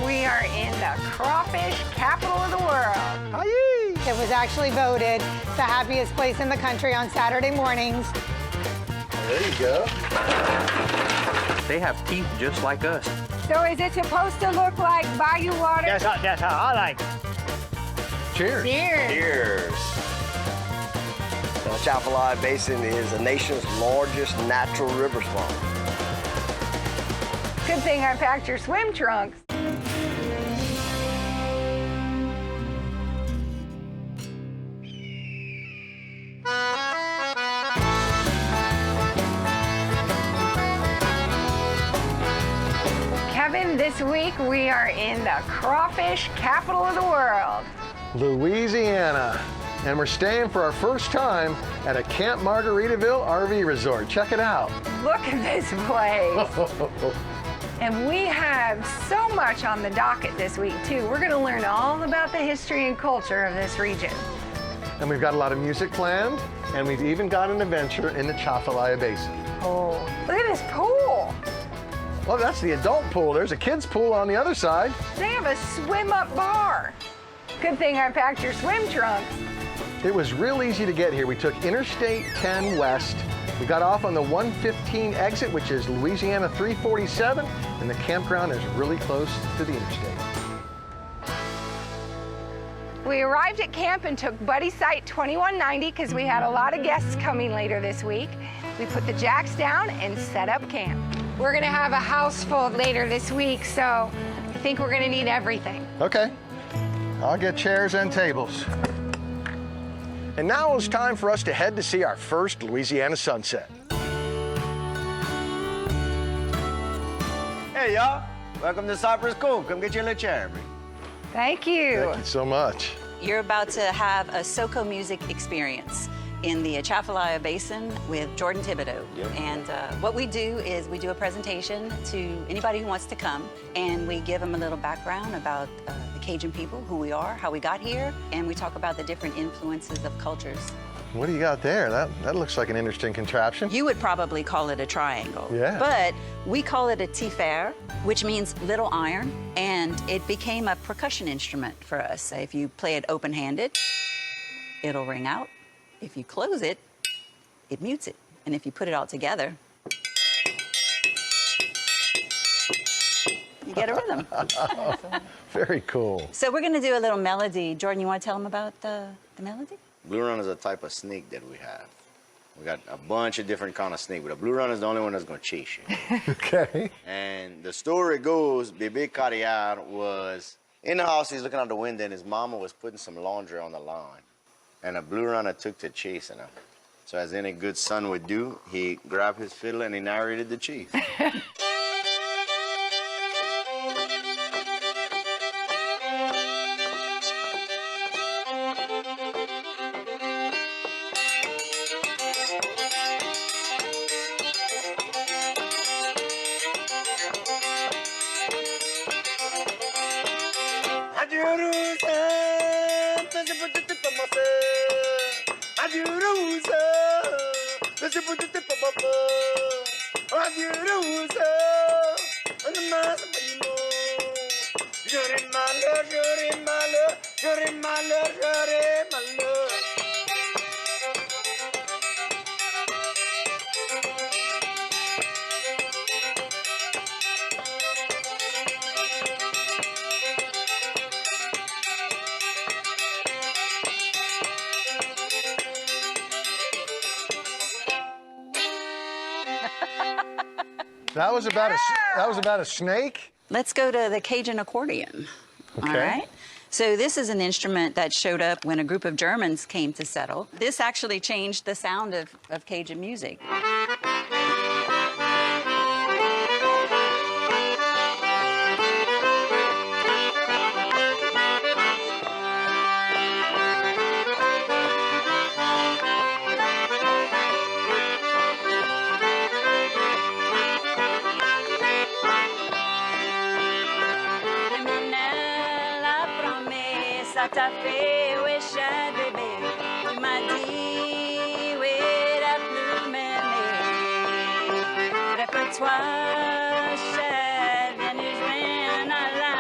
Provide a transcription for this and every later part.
We are in the crawfish capital of the world. Hi-yee. It was actually voted the happiest place in the country on Saturday mornings. There you go. They have teeth just like us. So is it supposed to look like Bayou water? That's how I like it. Cheers. Cheers. Cheers. The Atchafalaya Basin is the nation's largest natural river swamp. Good thing I packed your swim trunks. Kevin, this week we are in the crawfish capital of the world. Louisiana. And we're staying for our first time at a Camp Margaritaville RV resort. Check it out. Look at this place. And we have so much on the docket this week, too. We're going to learn all about the history and culture of this region. And we've got a lot of music planned, and we've even got an adventure in the Atchafalaya Basin. Oh, look at this pool. Well, that's the adult pool. There's a kid's pool on the other side. They have a swim-up bar. Good thing I packed your swim trunks. It was real easy to get here. We took Interstate 10 West. We got off on the 115 exit, which is Louisiana 347, and the campground is really close to the interstate. We arrived at camp and took Buddy Site 2190 because we had a lot of guests coming later this week. We put the jacks down and set up camp. We're gonna have a house full later this week, so I think we're gonna need everything. Okay, I'll get chairs and tables. And now it's time for us to head to see our first Louisiana sunset. Hey, y'all. Welcome to Cypress Cove. Come get your little chair. Thank you. Thank you so much. You're about to have a Soko music experience in the Atchafalaya Basin with Jordan Thibodeau. Yep. And what we do is we do a presentation to anybody who wants to come, and we give them a little background about the Cajun people, who we are, how we got here, and we talk about the different influences of cultures. What do you got there? That looks like an interesting contraption. You would probably call it a triangle. Yeah. But we call it a tifere, which means little iron, and it became a percussion instrument for us. If you play it open-handed, it'll ring out. If you close it, it mutes it. And if you put it all together, you get a rhythm. Very cool. So we're gonna do a little melody. Jordan, you wanna tell them about the melody? Blue run is a type of snake that we have. We got a bunch of different kind of snake, but a blue run is the only one that's gonna chase you. Okay. And the story goes, Bébé Carrière was in the house, he's looking out the window, and his mama was putting some laundry on the line. And a blue runner took to chasing him. So as any good son would do, he grabbed his fiddle and he narrated the chase. That was about a snake? Let's go to the Cajun accordion. Okay. All right. So this is an instrument that showed up when a group of Germans came to settle. This actually changed the sound of Cajun music. T'as fait, oui, cher bébé, tu m'as dit, oui, la plume aimée. Répète-toi, cher, viens nous joindre à la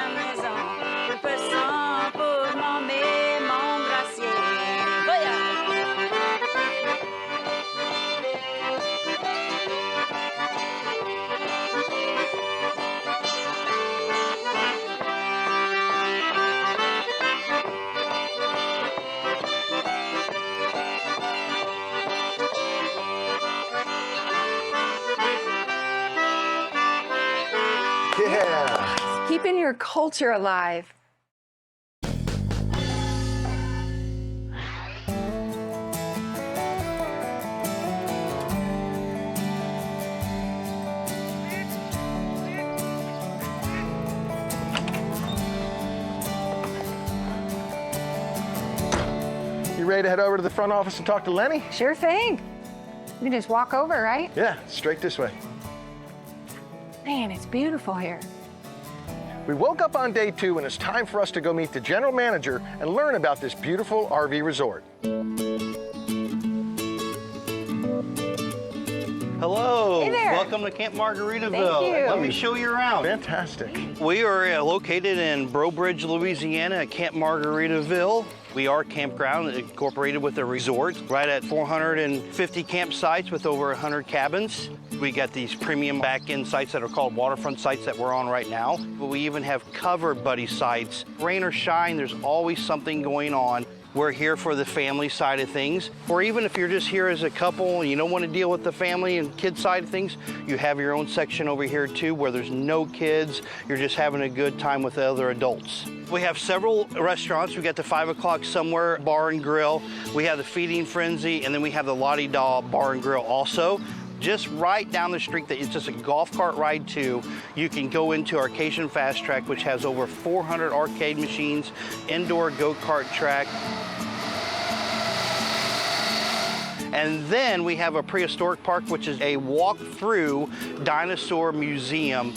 keeping your culture alive. You ready to head over to the front office and talk to Lenny? Sure thing. You can just walk over, right? Yeah, straight this way. Man, it's beautiful here. We woke up on day 2 and it's time for us to go meet the general manager and learn about this beautiful RV resort. Hello. Hey there. Welcome to Camp Margaritaville. Thank you. Let me show you around. Fantastic. We are located in Breaux Bridge, Louisiana at Camp Margaritaville. We are Campground, incorporated with a resort, right at 450 campsites with over 100 cabins. We got these premium back-end sites that are called waterfront sites that we're on right now. But we even have covered buddy sites. Rain or shine, there's always something going on. We're here for the family side of things. Or even if you're just here as a couple and you don't want to deal with the family and kid side of things, you have your own section over here too where there's no kids. You're just having a good time with the other adults. We have several restaurants. We got the 5 o'clock somewhere bar and grill. We have the Feeding Frenzy, and then we have the Lottie Daw bar and grill also. Just right down the street, that it's just a golf cart ride to. You can go into our Cajun Fast Track, which has over 400 arcade machines, indoor go-kart track. And then we have a prehistoric park, which is a walk-through dinosaur museum.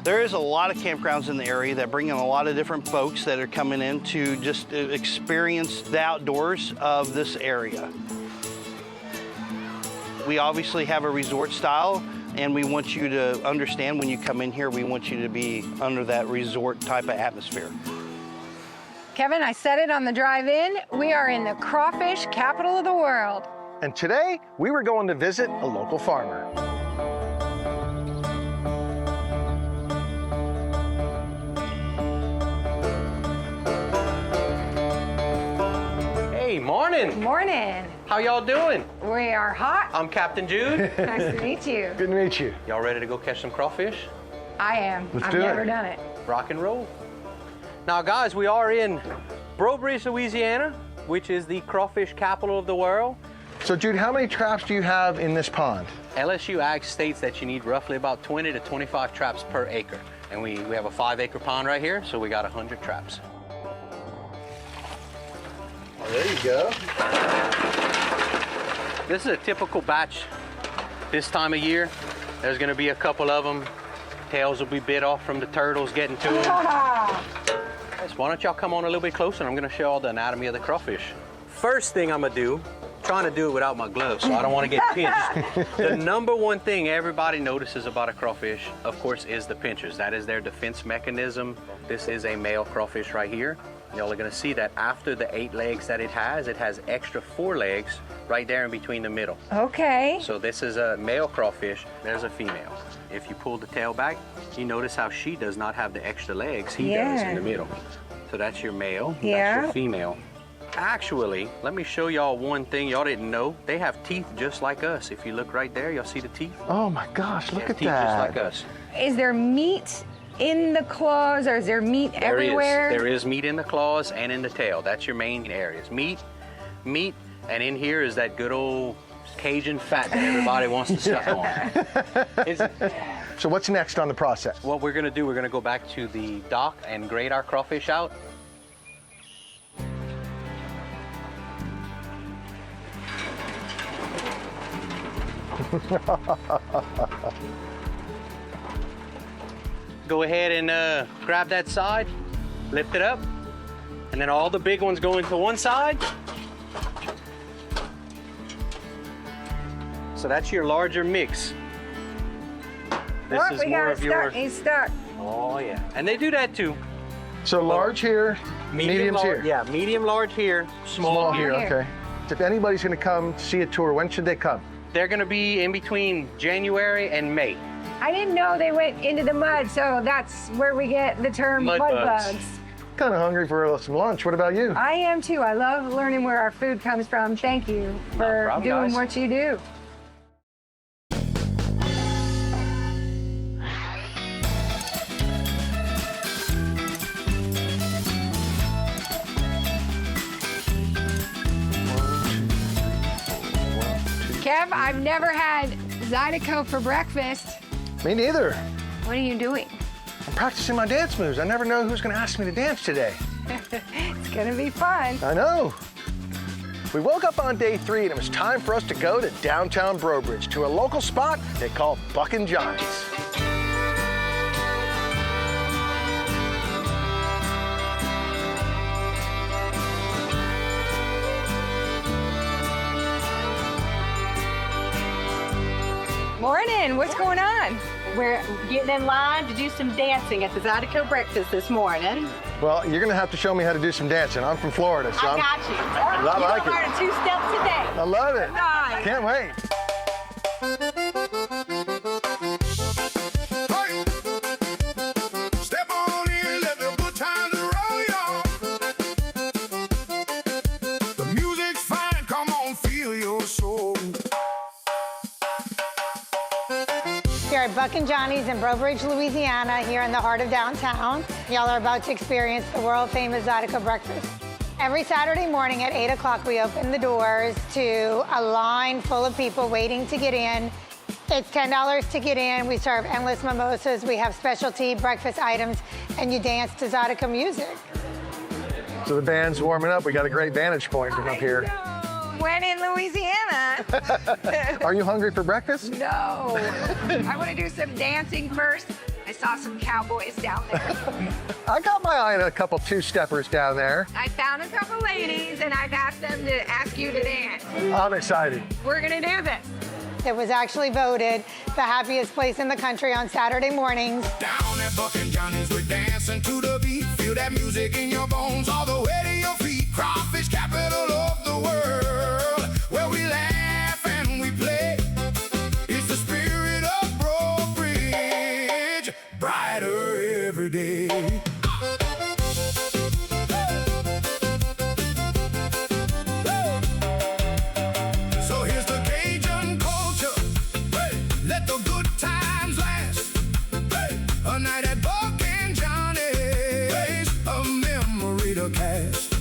There is a lot of campgrounds in the area that bring in a lot of different folks that are coming in to just experience the outdoors of this area. We obviously have a resort style, and we want you to understand when you come in here, we want you to be under that resort type of atmosphere. Kevin, I said it on the drive-in. We are in the crawfish capital of the world. And today, we were going to visit a local farmer. Hey, morning. Morning. How y'all doing? We are hot. I'm Captain Jude. Nice to meet you. Good to meet you. Y'all ready to go catch some crawfish? I am. Let's I've do it. never done it. Rock and roll. Now, guys, we are in Breaux Bridge, Louisiana, which is the crawfish capital of the world. So, Jude, how many traps do you have in this pond? LSU Ag states that you need roughly about 20 to 25 traps per acre. And we have a 5-acre pond right here, so we got 100 traps. Oh, there you go. This is a typical batch this time of year. There's gonna be a couple of them. Tails will be bit off from the turtles getting to them. Yes, why don't y'all come on a little bit closer and I'm gonna show y'all the anatomy of the crawfish. First thing I'm gonna do, trying to do it without my gloves, so I don't want to get pinched. The number one thing everybody notices about a crawfish, of course, is the pinchers. That is their defense mechanism. This is a male crawfish right here. Y'all are gonna see that after the 8 legs that it has extra 4 legs right there in between the middle. Okay. So this is a male crawfish, there's a female. If you pull the tail back, you notice how she does not have the extra legs, he does in the middle. So that's your male, that's your female. Actually, let me show y'all one thing y'all didn't know. They have teeth just like us. If you look right there, y'all see the teeth? Oh my gosh, look at Teeth that. just like us. Is there meat in the claws, or is there meat everywhere? There is meat in the claws and in the tail. That's your main areas. Meat, and in here is that good old Cajun fat that everybody wants to suck on. So what's next on the process? What we're gonna do, we're gonna go back to the dock and grade our crawfish out. Go ahead and grab that side, lift it up, and then all the big ones go into one side. So that's your larger mix. This is more of your. He's stuck. Oh yeah, and they do that too. So large here, mediums large, here. Yeah, medium, large here, small here, okay. If anybody's gonna come see a tour, when should they come? They're gonna be in between January and May. I didn't know they went into the mud, so that's where we get the term mud bugs. Kind of hungry for some lunch. What about you? I am too. I love learning where our food comes from. Thank you for problem, doing guys. what you do. Kev, I've never had Zydeco for breakfast. Me neither. What are you doing? I'm practicing my dance moves. I never know who's gonna ask me to dance today. It's gonna be fun. I know. We woke up on day 3 and it was time for us to go to downtown Breaux Bridge to a local spot they call Buckin' Johnny's. Morning, what's going on? We're getting in line to do some dancing at the Zydeco Breakfast this morning. Well, you're gonna have to show me how to do some dancing. I'm from Florida, so I got you. I like You're it. learning 2 steps a day. I love it. Nice. Can't wait. Step on in, let the good times roll, y'all. The music's fine, come on, feel your soul. Here at Buckin' Johnny's in Breaux Bridge, Louisiana, here in the heart of downtown. Y'all are about to experience the world-famous Zydeco Breakfast. Every Saturday morning at 8 o'clock, we open the doors to a line full of people waiting to get in. It's $10 to get in. We serve endless mimosas. We have specialty breakfast items, and you dance to Zydeco music. So the band's warming up. We got a great vantage point from up here. When in Louisiana. Are you hungry for breakfast? No. I want to do some dancing first. I saw some cowboys down there. I got my eye on a couple two-steppers down there. I found a couple ladies and I've asked them to ask you to dance. I'm excited. We're gonna do this. It was actually voted the happiest place in the country on Saturday mornings. Down at Buckin' Johnny's, we're dancing to the beat. Feel that music in your bones, all the way to your feet. Crawfish, capital of the world, where we laugh and we play. It's the spirit of Breaux Bridge, brighter every day. So here's the Cajun culture. Hey, let the good times last. Hey, a night at Buckin' Johnny's, a memory to cast.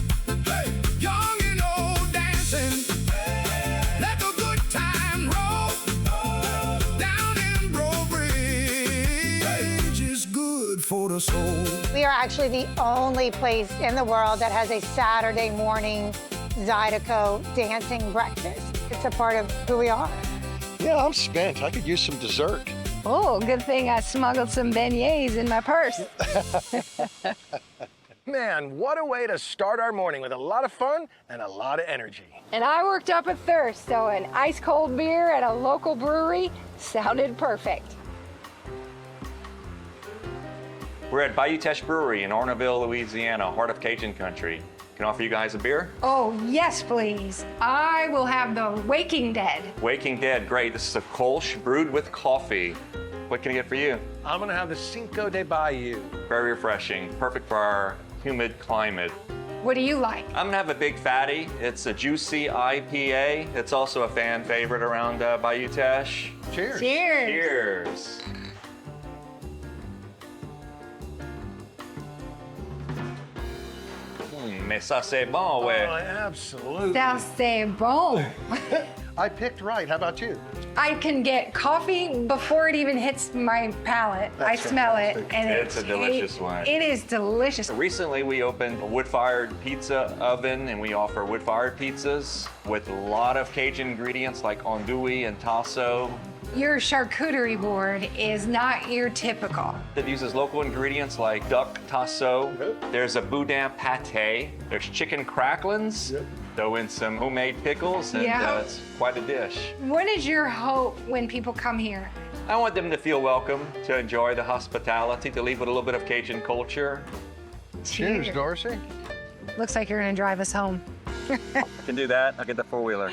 Hey, young and old dancing. Let the good time roll. Down in Breaux Bridge is good for the soul. We are actually the only place in the world that has a Saturday morning Zydeco dancing breakfast. It's a part of who we are. Yeah, I'm spent. I could use some dessert. Oh, good thing I smuggled some beignets in my purse. Man, what a way to start our morning with a lot of fun and a lot of energy. And I worked up a thirst, so an ice cold beer at a local brewery sounded perfect. We're at Bayou Teche Brewery in Orneville, Louisiana, heart of Cajun country. Can I offer you guys a beer? Oh, yes, please. I will have the Waking Dead. Waking Dead, great. This is a Kolsch brewed with coffee. What can I get for you? I'm gonna have the Cinco de Bayou. Very refreshing, perfect for our humid climate. What do you like? I'm gonna have a Big Fatty. It's a juicy IPA. It's also a fan favorite around Bayou Teche. Cheers. Cheers. Cheers. Mais ça c'est bon, ouais. Oh, absolutely. Ça c'est bon. I picked right. How about you? I can get coffee before it even hits my palate. I That's smell fantastic. it, and It's a delicious one. It is delicious. Recently, we opened a wood-fired pizza oven, and we offer wood-fired pizzas with a lot of Cajun ingredients like andouille and tasso. Your charcuterie board is not your typical. It uses local ingredients like duck tasso. There's a boudin pate. There's chicken cracklins. Throw in some homemade pickles, and Yeah. it's quite a dish. What is your hope when people come here? I want them to feel welcome, to enjoy the hospitality, to leave with a little bit of Cajun culture. Cheers, Dorsey. Looks like you're gonna drive us home. Can do that. I'll get the four-wheeler.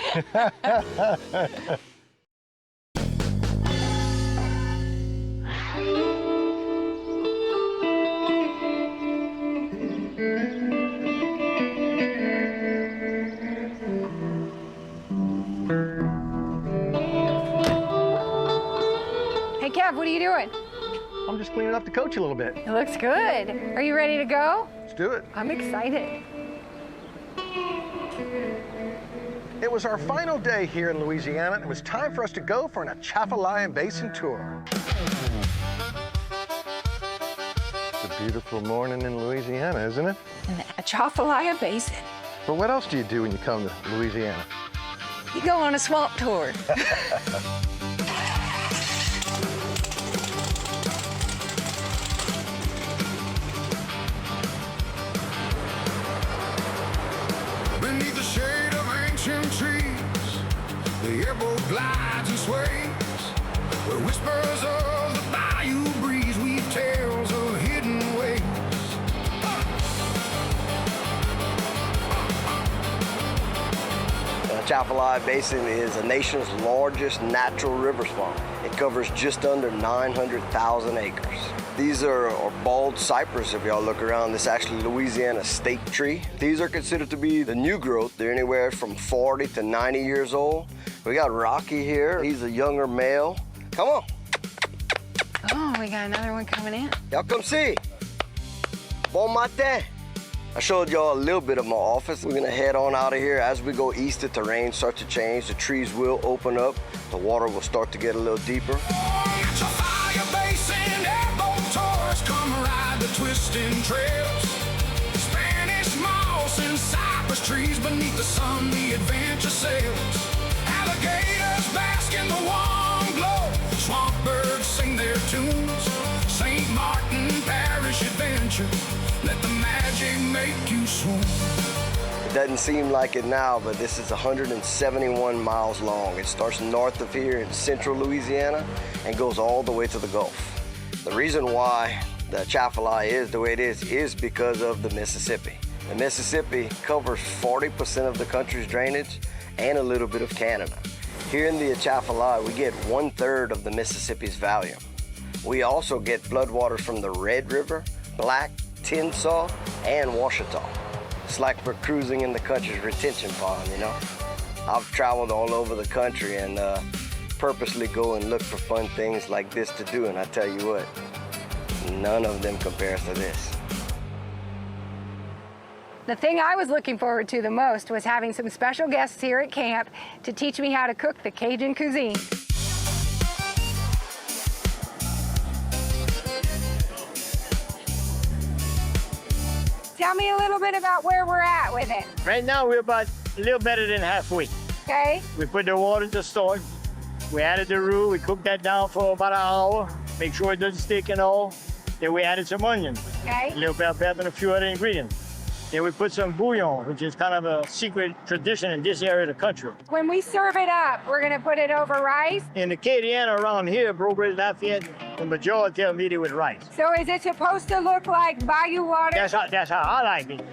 Hey, Kev, what are you doing? I'm just cleaning up the coach a little bit. It looks good. Are you ready to go? Let's do it. I'm excited. It was our final day here in Louisiana. It was time for us to go for an Atchafalaya Basin tour. It's a beautiful morning in Louisiana, isn't it? In the Atchafalaya Basin. But what else do you do when you come to Louisiana? You go on a swamp tour. Beneath the shade of ancient trees, the airboat glides and sways, where whispers of the Bayou breeze weave tales of hidden ways. The Atchafalaya Basin is the nation's largest natural river swamp. It covers just under 900,000 acres. These are bald cypress, if y'all look around. This is actually Louisiana state tree. These are considered to be the new growth. They're anywhere from 40 to 90 years old. We got Rocky here. He's a younger male. Come on. Oh, we got another one coming in. Y'all come see. Bon matin. I showed y'all a little bit of my office. We're gonna head on out of here. As we go east, the terrain starts to change. The trees will open up. The water will start to get a little deeper. Come ride the twisting trails, Spanish moss and cypress trees beneath the sun, the adventure sails. Alligators bask in the warm glow, swamp birds sing their tunes. St. Martin Parish adventure, let the magic make you swoon. It doesn't seem like it now, but this is 171 miles long. It starts north of here in central Louisiana and goes all the way to the Gulf. The reason why the Atchafalaya is the way it is because of the Mississippi. The Mississippi covers 40% of the country's drainage and a little bit of Canada. Here in the Atchafalaya, we get 1/3 of the Mississippi's volume. We also get floodwaters from the Red River, Black, Tensaw, and Washita. It's like we're cruising in the country's retention pond, you know? I've traveled all over the country and purposely go and look for fun things like this to do, and I tell you what, none of them compares to this. The thing I was looking forward to the most was having some special guests here at camp to teach me how to cook the Cajun cuisine. Tell me a little bit about where we're at with it. Right now, we're about a little better than halfway. Okay. We put the water to start. We added the roux. We cooked that down for about an hour. Make sure it doesn't stick and all. Then we added some onions. Okay. A little bell pepper and a few other ingredients. Then we put some bouillon, which is kind of a secret tradition in this area of the country. When we serve it up, we're gonna put it over rice. In Acadiana around here, Breaux Bridge, Lafayette, the majority of them eat it with rice. So is it supposed to look like Bayou water? That's how I like it.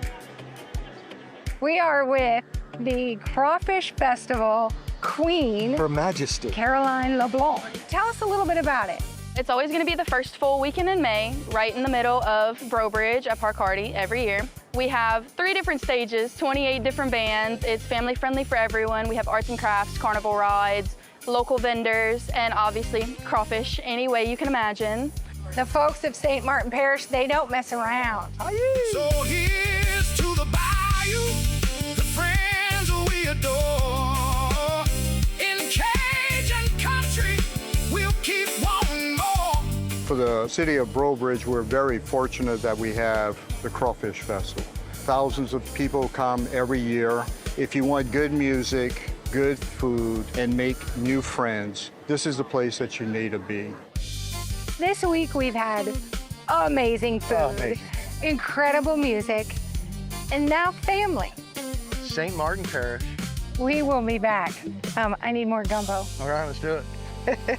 We are with the Crawfish Festival Queen, Her Majesty, Caroline LeBlanc. Tell us a little bit about it. It's always going to be the first full weekend in May, right in the middle of Breaux Bridge at Park Hardy every year. We have 3 different stages, 28 different bands. It's family friendly for everyone. We have arts and crafts, carnival rides, local vendors, and obviously crawfish any way you can imagine. The folks of St. Martin Parish, they don't mess around. So here's to the Bayou, the friends we adore. In Cajun country, we'll keep wanting more. For the city of Breaux Bridge, we're very fortunate that we have the Crawfish Festival. Thousands of people come every year. If you want good music, good food, and make new friends, this is the place that you need to be. This week we've had amazing food, incredible music, and now family. St. Martin Parish. We will be back. I need more gumbo. All right, let's do it.